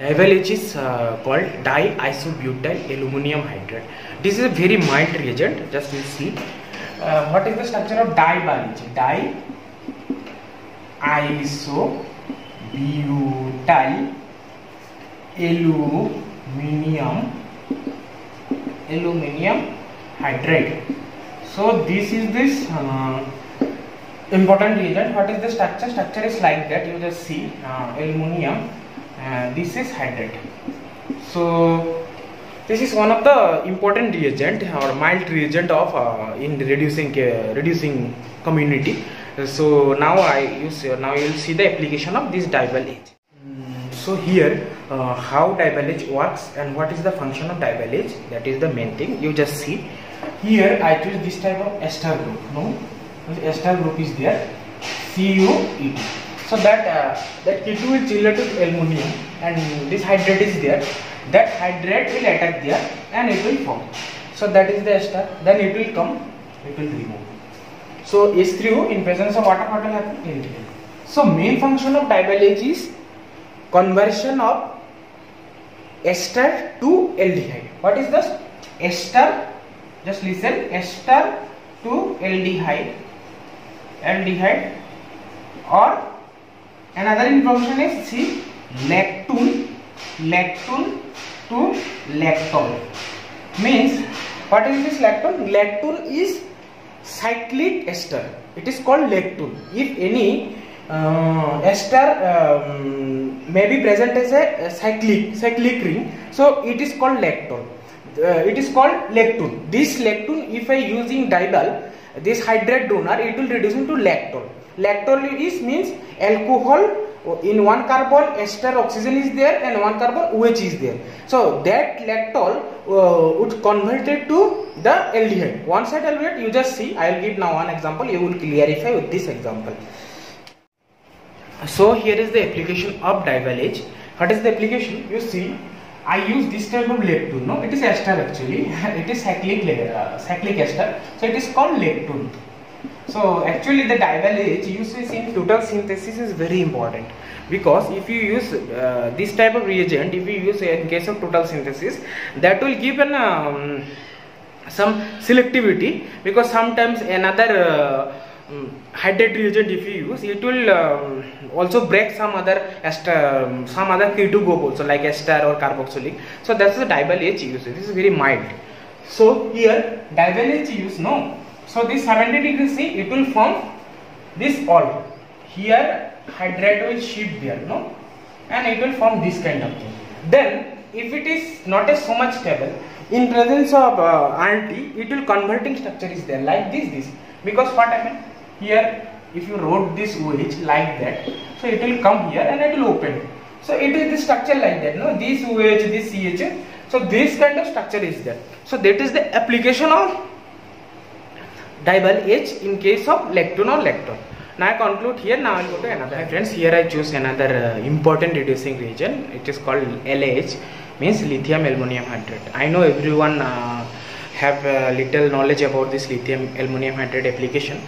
Divalage is called diisobutyl aluminum hydride. This is a very mild reagent. Just we'll see what is the structure of divalage. Diisobutyl aluminum hydride. So this is important reagent. What is the structure? Structure is like that. You just see aluminum. This is hydride. So this is one of the important reagent or mild reagent of in reducing community. So now you will see the application of this divalage. So here how divalage works and what is the function of divalage, that is the main thing. You just see here I choose this type of ester group. No, the ester group is there, CuEt. So that Ke2 will chill to aluminum and this hydrate is there. That hydrate will attack there and it will form. So that is the ester. Then it will come, it will remove. So H3O in presence of water, what will happen? Aldehyde. So main function of divalage is conversion of ester to aldehyde. What is this? Ester, just listen, ester to aldehyde, or another function is see lactone to lactol. Means what is this lactone? Lactone is cyclic ester. It is called lactone. If any ester may be present as a cyclic ring, so it is called lactone. It is called lactone. This lactone, if I using dival, this hydrate donor, it will reduce into lactol. Lactol is means alcohol. In one carbon ester oxygen is there and one carbon OH is there. So that lactol would convert it to the aldehyde. One side aldehyde, you just see. I will give now one example. You will clarify with this example. So here is the application of divalage. What is the application? You see, I use this type of lactone. No, it is ester actually. It is cyclic ester. So it is called lactone. So actually the divalage used in total synthesis is very important, because if you use this type of reagent, if you use in case of total synthesis, that will give an some selectivity, because sometimes another hydrate reagent if you use, it will also break some other ester, some other Ke2 group also, like ester or carboxylic. So that's the divalage use. This is very mild. So here divalage use, no. So this 70 degrees C, it will form this all. Here hydrate will shift there, no, and it will form this kind of thing. Then if it is not a so much stable, in presence of RT, it will converting structure is there like this. Because what happened here, if you wrote this OH like that, so it will come here and it will open. So it is the structure like that, no, this OH, this CH. So this kind of structure is there. So that is the application of divalage in case of lactone or lactone. Now I conclude here. Now I will go to another. Hi friends, here I choose another important reducing reagent. It is called LAH, means lithium aluminum hydride. I know everyone have little knowledge about this lithium aluminum hydride application,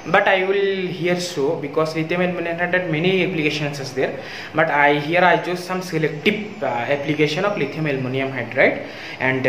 but I will here show, because lithium aluminum hydride many applications is there, but here I choose some selective application of lithium aluminum hydride and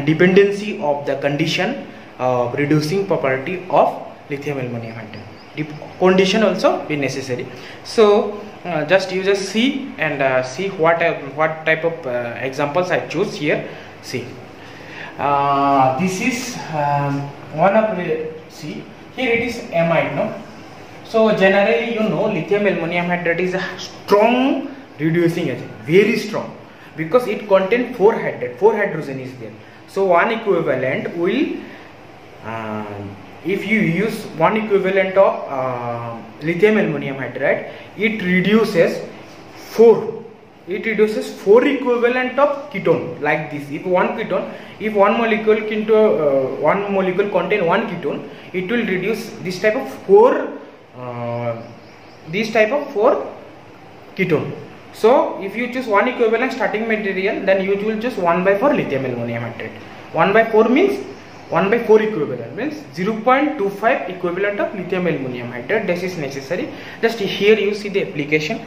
dependency of the condition of reducing property of lithium aluminum hydride. The condition also be necessary. So you just see and see what type of examples I choose here. See, this is one of see here it is amide, no. So generally you know lithium aluminum hydride is a strong reducing agent, very strong, because it contains 4 hydrogen is there. So one equivalent will if you use one equivalent of lithium aluminum hydride, it reduces 4 equivalent of ketone like this. If one molecule contain one ketone, it will reduce this type of 4 ketone. So if you choose one equivalent starting material, then you will choose 1/4 lithium aluminum hydride. 1/4 means 1/4 equivalent, means 0.25 equivalent of lithium aluminum hydride. This is necessary. Just here you see the application.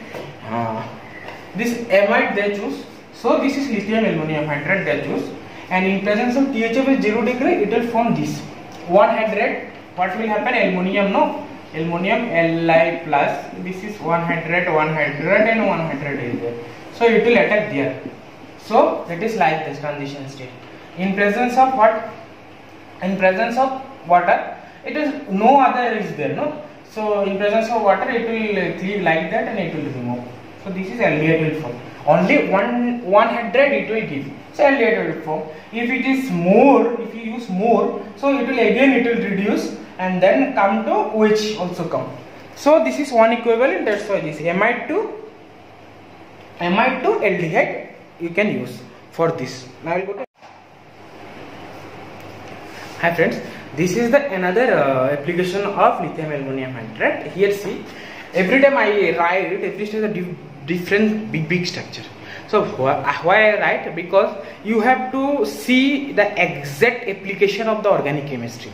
This amide they choose. So this is lithium aluminum hydride they choose. And in presence of THF is 0 degree, it will form this. One hydride, what will happen? Aluminum, no? Aluminum Li plus. This is one hydride and one hydride is there. So it will attack there. So that is like this transition state. In presence of what? In presence of water, it is no other is there, no? So in presence of water, it will cleave like that and it will remove. So this is aldehyde will form. Only one hydride it will give. So aldehyde will form. If it is more, if you use more, so it will reduce and then come to OH also come. So this is one equivalent. That's why this amide to aldehyde you can use for this. Now I will go to. Hi friends, this is the another application of lithium aluminum hydride. Here see, every time I write it, every stage is a different big structure. So why I write? Because you have to see the exact application of the organic chemistry.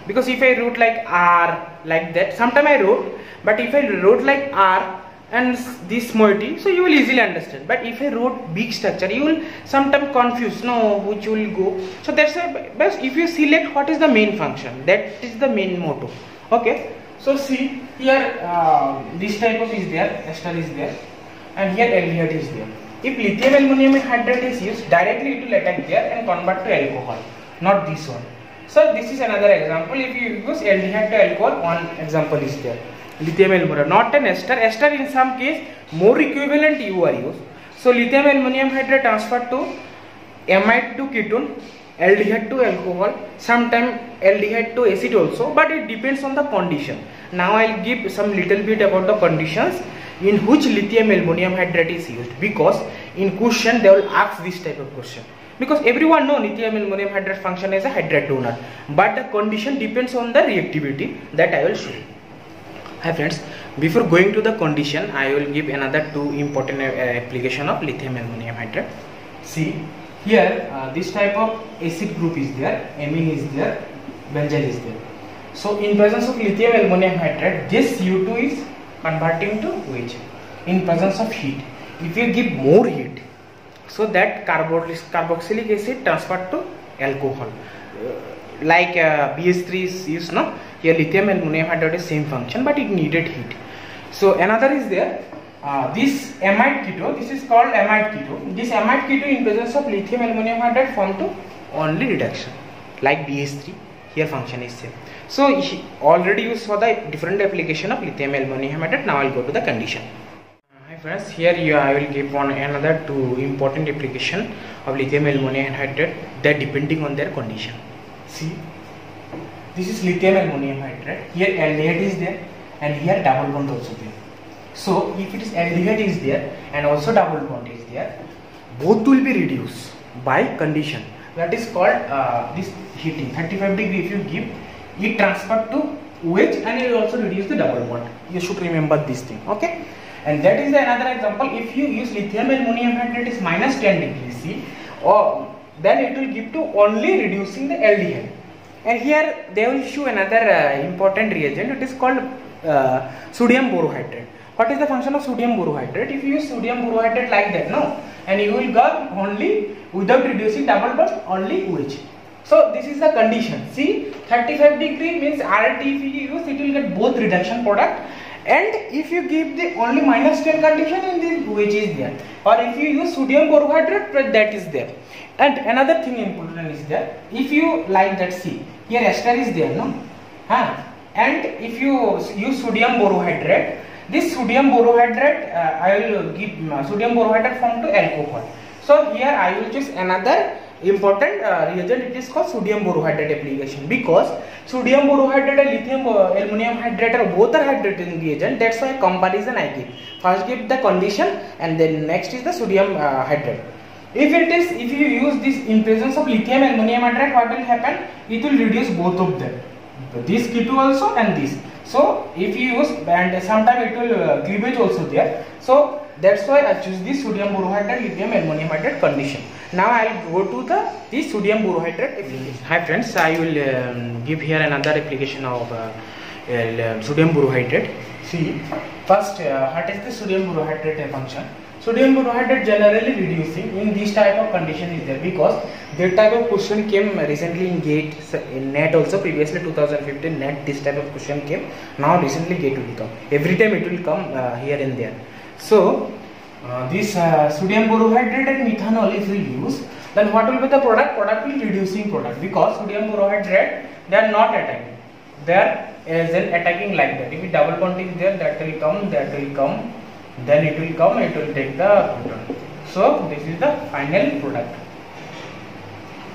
Because if I wrote like R like that, sometime I wrote, but if I wrote like R and this moiety, so you will easily understand. But if I wrote big structure, you will sometimes confuse, no, which will go. So that's why best if you select what is the main function, that is the main motto. Okay, so see here this type of is there, ester is there, and here aldehyde is there. If lithium aluminum hydride is used, directly it will attack there and convert to alcohol, not this one. So this is another example. If you use aldehyde to alcohol, one example is there. Lithium aluminum, not an ester. Ester in some case more equivalent you are used. So lithium aluminum hydride transferred to amide to ketone, aldehyde to alcohol, sometimes aldehyde to acid also, but it depends on the condition. Now I will give some little bit about the conditions in which lithium aluminum hydride is used, because in question they will ask this type of question. Because everyone know lithium aluminum hydride function as a hydride donor, but the condition depends on the reactivity that I will show. Hi friends, before going to the condition, I will give another two important application of lithium aluminum hydride. See here this type of acid group is there, amine is there, benzyl is there. So in presence of lithium aluminum hydride, this CO2 is converting to OH in presence of heat. If you give more heat, so that carboxylic acid transferred to alcohol, like BH3 is used, no? Here lithium aluminum hydride is same function, but it needed heat. So another is there, this amide keto, this is called amide keto. This amide keto in presence of lithium aluminum hydride form to only reduction, like BH3. Here function is same. So already you saw the different application of lithium aluminum hydride. Now I will go to the condition. Hi friends, here I will give another two important application of lithium aluminum hydride, that depending on their condition. See, this is lithium aluminum hydride. Here aldehyde is there and here double bond also there. So if it is aldehyde is there and also double bond is there, both will be reduced by condition. That is called this heating. 35 degree if you give, it transferred to OH and it will also reduce the double bond. You should remember this thing. Okay, and that is another example. If you use lithium aluminum hydride is minus 10 degrees C, or then it will give to only reducing the aldehyde. And here they will show another important reagent. It is called sodium borohydride. What is the function of sodium borohydride? If you use sodium borohydride like that, no, and you will get only without reducing double bond, only OH. So this is the condition. See, 35 degree means RT if you use, it will get both reduction product. And if you give the only minus 10 condition, and then OH is there. Or if you use sodium borohydride, that is there. And another thing important is there. If you like that, see, here ester is there, no? And if you use sodium borohydride, this sodium borohydride, I will give sodium borohydride form to alcohol. So here I will choose another important reagent. It is called sodium borohydride application, because sodium borohydride and lithium aluminum hydride are both are hydrogen reagent. That's why comparison I give. First give the condition and then next is the sodium hydride. If you use this in presence of lithium aluminum hydride, what will happen? It will reduce both of them, this keto also and this. So if you use, and sometimes it will cleavage also there. So that's why I choose this sodium borohydride lithium aluminum hydride condition. Now I will go to this sodium borohydride application. Hi friends, I will give here another application of sodium borohydride. See, first what is the sodium borohydride function? sodium borohydride generally reducing in this type of condition is there, because that type of question came recently in GATE, in NET also. Previously 2015 NET this type of question came. Now recently GATE will come. Every time it will come here and there. So this sodium borohydride and methanol if we use, then what will be the product? Product will reducing product, because sodium borohydride they are not attacking. They are then attacking like that. If a double bond is there, that will come, then it will come, it will take the proton. So this is the final product.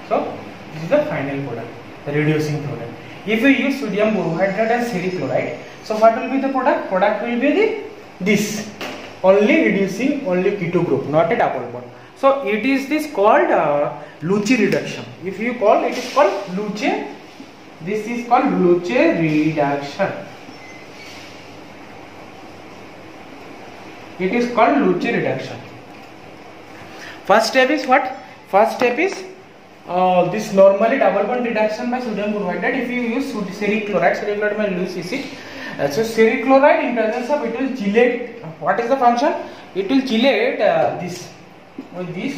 So this is the final product, the reducing product. If we use sodium borohydride and serine chloride, so what will be the product? Product will be this only reducing only keto group, not a double bond. So it is this called Luche reduction. If you call, it is called Luche. This is called Luche reduction. It is called Luche reduction. First step is what? First step is this normally double bond reduction by sodium borohydride. If you use serine chloride may lose acid. So serine chloride in presence of, it will chelate. What is the function? It will chelate this with this,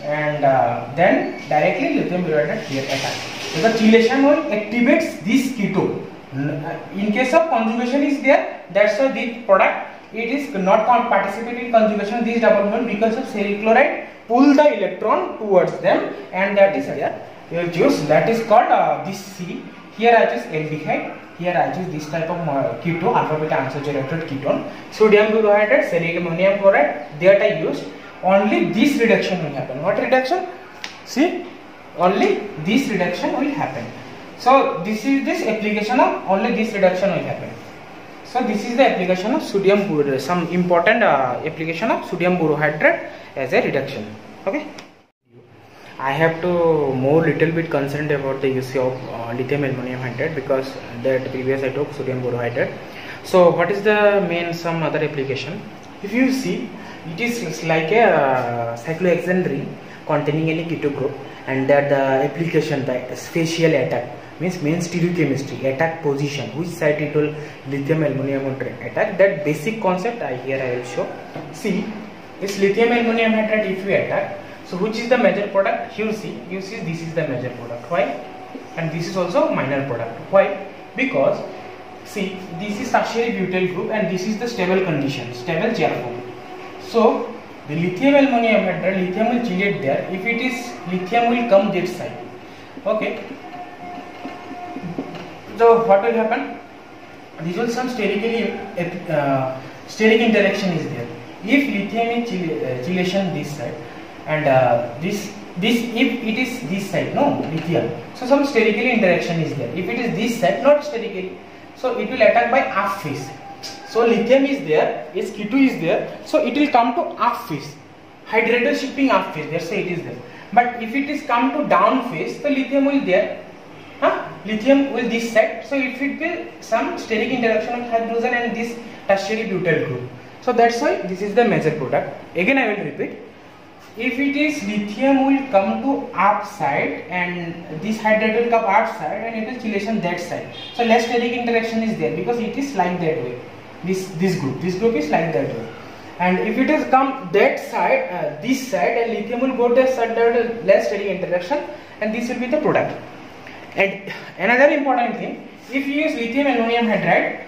and then directly lithium borohydride here attack. So the chelation will activates this keto. In case of conjugation is there, that's why the product it is not participating in conjugation this double bond, because of serine chloride pull the electron towards them, and that is there. You will choose, that is called this C. Here I choose aldehyde. Here I choose this type of keto, alpha beta unsaturated ketone. Sodium borohydride, serine ammonium chloride, that I used. Only this reduction will happen. What reduction? See, only this reduction will happen. So this is this application of only this reduction will happen. So this is the application of sodium borohydride, some important application of sodium borohydride as a reduction. Okay. I have to more little bit concerned about the use of lithium aluminum hydride, because that previous I took sodium borohydride. So what is the main some other application? If you see, it is like a cyclohexane ring containing any keto group, and that the application by spatial attack means main stereochemistry attack position, which side it will lithium aluminum attack. That basic concept I will show. See, this lithium aluminum hydride if we attack, so which is the major product? You see this is the major product. Why? And this is also minor product. Why? Because see, this is tertiary butyl group, and this is the stable condition, stable chair form. So the lithium aluminum hydride, lithium will chelate there. If it is lithium will come that side. Okay. So what will happen? This will some steric interaction is there. If lithium is chelation this side, and this if it is this side, no lithium, so some sterically interaction is there. If it is this side, not sterically, so it will attack by up phase. So lithium is there, its keto is there, so it will come to up phase, hydrated shifting up phase, that's why it is there. But if it is come to down phase, the lithium will there, lithium will this side, so it will be some steric interaction of hydrogen and this tertiary butyl group. So that's why this is the major product. Again I will repeat, if it is lithium will come to upside and this hydride will come outside, and it will chelation that side. So less steric interaction is there, because it is like that way. This group is like that way. And if it is come that side, this side, and lithium will go that side, there is less steric interaction, and this will be the product. And another important thing, if you use lithium aluminum hydride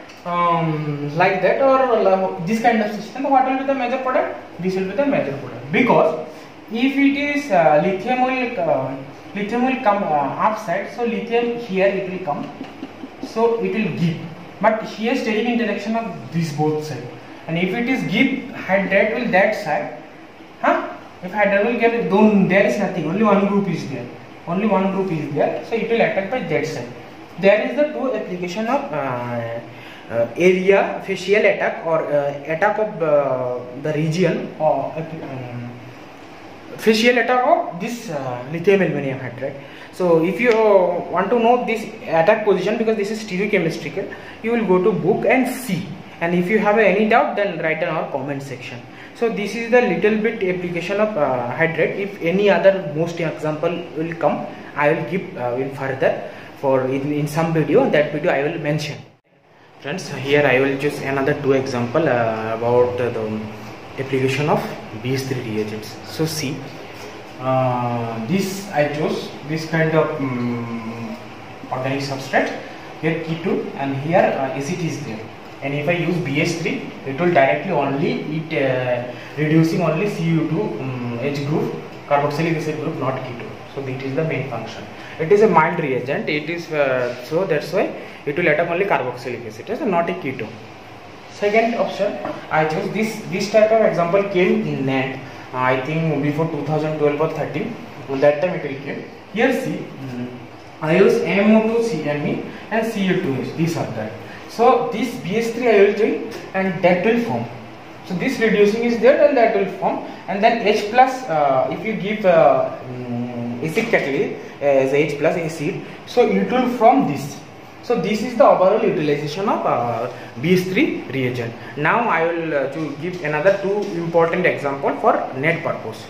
like that, or this kind of system, what will be the major product? This will be the major product, because if it is lithium will come upside, so lithium here it will come, so it will give, but here steric interaction of this both side. And if it is give, hydride will that side, if hydride will get, there is nothing, only one group is there, so it will attack by that side. There is the two application of area facial attack, or attack of the region, or facial attack of this lithium aluminum hydride. So if you want to know this attack position, because this is stereochemical, you will go to book and see, and if you have any doubt, then write in our comment section. So this is the little bit application of hydride. If any other most example will come, I will give in further for in some video, that video I will mention. Friends, here I will choose another two example about the application of BH3 reagents. So see, this I chose this kind of organic substrate. Here keto and here acid is there. And if I use BH3, it will directly only reducing only Cu2 H group, carboxylic acid group, not keto. So that is the main function. It is a mild reagent. It is so that's why it will attack only carboxylic acid, not a keto. Second option, I chose this type of example came in NAT. I think before 2012 or 13. That time it will came. Here see, I use MO2CMe and Cu2H. These are that. So this BH3 I will take and that will form. So this reducing is there and that will form, and then H plus if you give acid catalyst as H plus acid, so it will form this. So this is the overall utilization of BH3 reagent. Now I will to give another two important example for NAT purpose.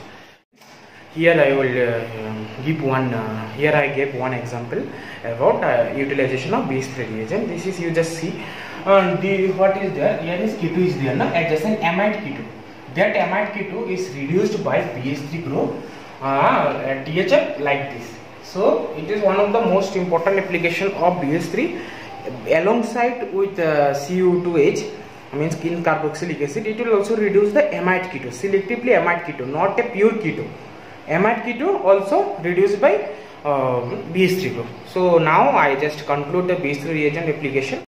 Here I will give one. Here I gave one example about utilization of BH3 reagent. This is, you just see what is there. Here is keto is there, adjacent amide keto. That amide keto is reduced by BH3 group at THF like this. So it is one of the most important application of BH3 alongside with Cu2H. Means in carboxylic acid. It will also reduce the amide keto, selectively amide keto, not a pure keto. Amide keto also reduced by BH3 group. So now I just conclude the BH3 reagent application.